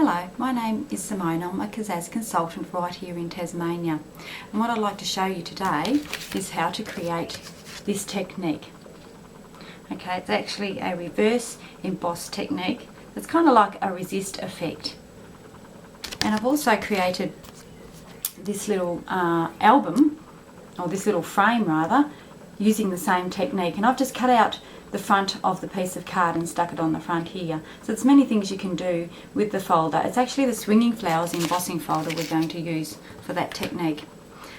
Hello, my name is Simone. I'm a Kaszazz consultant right here in Tasmania. And what I'd like to show you today is how to create this technique. Okay, it's actually a reverse embossed technique. It's kind of like a resist effect. And I've also created this little album, or this little frame rather, using the same technique. And I've just cut out the front of the piece of card and stuck it on the front here. So there's many things you can do with the folder. It's actually the Swinging Flowers embossing folder we're going to use for that technique.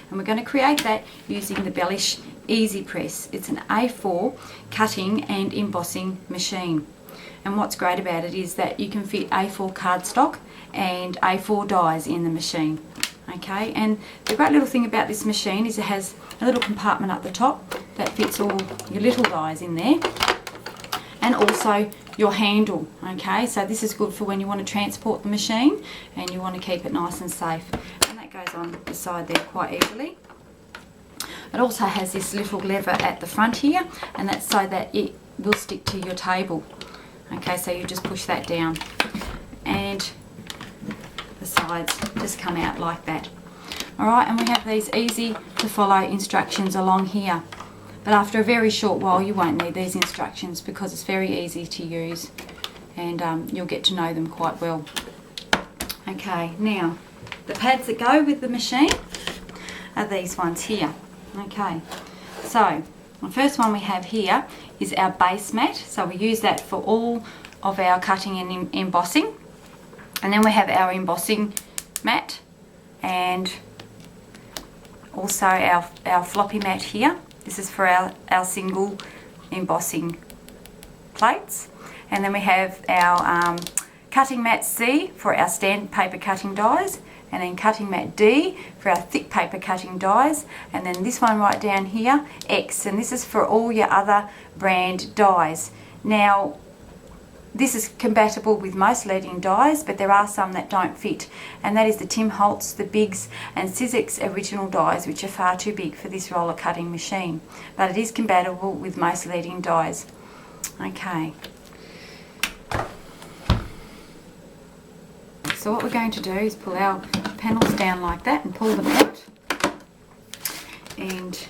And we're going to create that using the Bellish Ezy Press. It's an A4 cutting and embossing machine. And what's great about it is that you can fit A4 cardstock and A4 dies in the machine. Okay, and the great little thing about this machine is it has a little compartment up the top that fits all your little dies in there, and also your handle. Okay, so this is good for when you want to transport the machine and you want to keep it nice and safe, and that goes on the side there quite easily. It also has this little lever at the front here, and that's so that it will stick to your table. Okay, so you just push that down and the sides just come out like that. Alright, and we have these easy to follow instructions along here, but after a very short while you won't need these instructions because it's very easy to use, and you'll get to know them quite well. Okay, now the pads that go with the machine are these ones here. Okay, so the first one we have here is our base mat, so we use that for all of our cutting and embossing. And then we have our embossing mat, and also our floppy mat here. This is for our single embossing plates. And then we have our cutting mat C for our stand paper cutting dies, and then cutting mat D for our thick paper cutting dies, and then this one right down here, X, and this is for all your other brand dies. Now, this is compatible with most leading dies, but there are some that don't fit, and that is the Tim Holtz, the Biggs and Sizzix original dies, which are far too big for this roller cutting machine, but it is compatible with most leading dies. Okay, so what we're going to do is pull our panels down like that and pull them out, and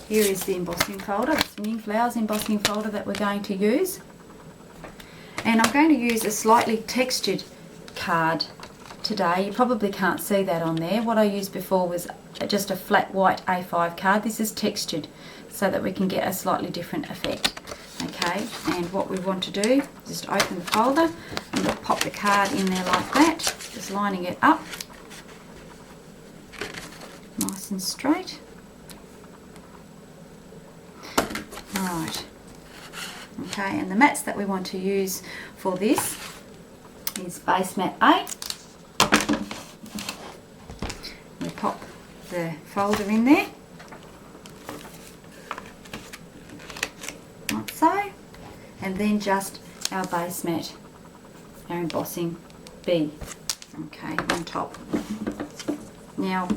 here is the embossing folder, the Swinging Flowers embossing folder that we're going to use. And I'm going to use a slightly textured card today. You probably can't see that on there. What I used before was just a flat white A5 card. This is textured so that we can get a slightly different effect. Okay, and what we want to do is just open the folder and we'll pop the card in there like that, just lining it up nice and straight. Alright. Okay, and the mats that we want to use for this is base mat A. We pop the folder in there, like so, and then just our base mat, our embossing B, okay, on top. Now,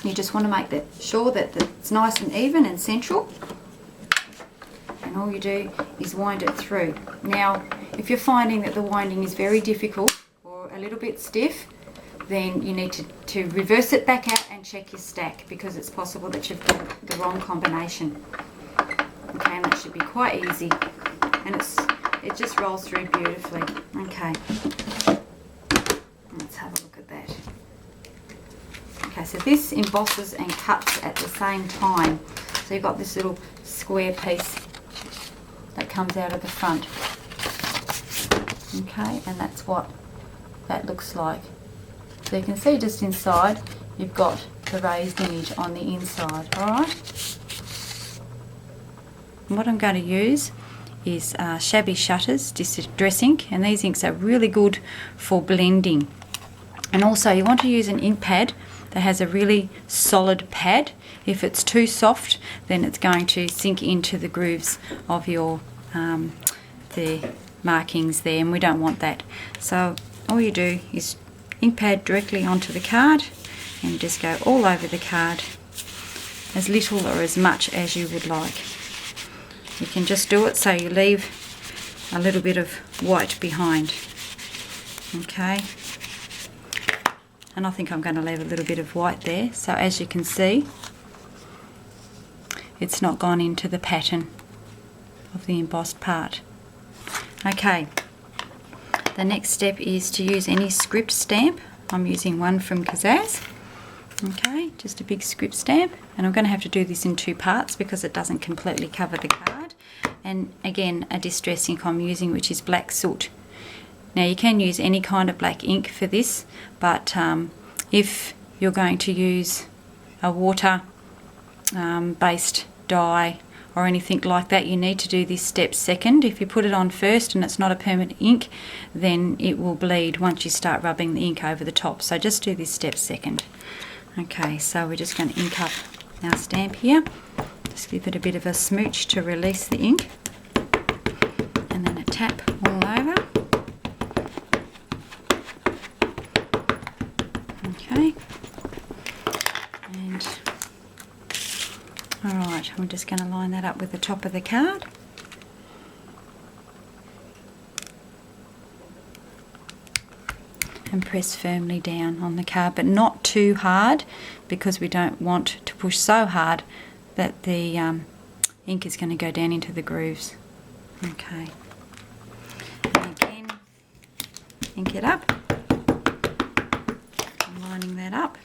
you just want to make sure that it's nice and even and central. And all you do is wind it through. Now, if you're finding that the winding is very difficult or a little bit stiff, then you need to reverse it back out and check your stack, because it's possible that you've got the wrong combination. Okay, and that should be quite easy, and it just rolls through beautifully. Okay, let's have a look at that. Okay, so this embosses and cuts at the same time. So you've got this little square piece that comes out of the front. Okay, and that's what that looks like. So you can see just inside you've got the raised image on the inside. Alright, and what I'm going to use is Shabby Shutters Distress ink, and these inks are really good for blending. And also you want to use an ink pad that has a really solid pad. If it's too soft, then it's going to sink into the grooves of your the markings there, and we don't want that. So all you do is ink pad directly onto the card and just go all over the card, as little or as much as you would like. You can just do it so you leave a little bit of white behind. Okay, and I think I'm going to leave a little bit of white there, so as you can see it's not gone into the pattern of the embossed part. Okay, the next step is to use any script stamp. I'm using one from Kaszazz. Okay, just a big script stamp, and I'm going to have to do this in two parts because it doesn't completely cover the card. And again, a distress ink I'm using, which is black soot. Now you can use any kind of black ink for this, but if you're going to use a water based dye or anything like that, you need to do this step second. If you put it on first and it's not a permanent ink, then it will bleed once you start rubbing the ink over the top. So just do this step second. Okay, so we're just going to ink up our stamp here. Just give it a bit of a smooch to release the ink, and then a tap all over. Okay, and alright, I'm just going to line that up with the top of the card. And press firmly down on the card, but not too hard, because we don't want to push so hard that the ink is going to go down into the grooves. Okay, and again, ink it up. I'm lining that up,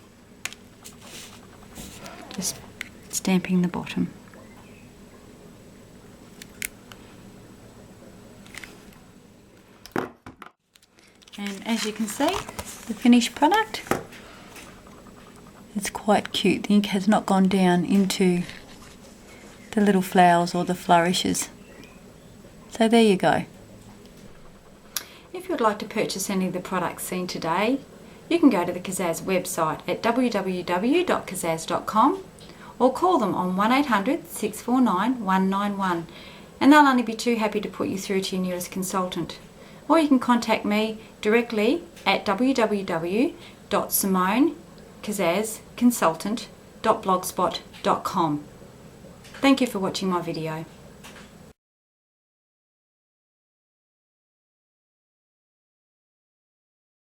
just stamping the bottom. And as you can see, the finished product, it's quite cute. The ink has not gone down into the little flowers or the flourishes. So there you go. If you'd like to purchase any of the products seen today, you can go to the Kaszazz website at www.kaszazz.com or call them on 1800 649 191, and they'll only be too happy to put you through to your nearest consultant. Or you can contact me directly at www.simoneKaszazzconsultant.blogspot.com. Thank you for watching my video.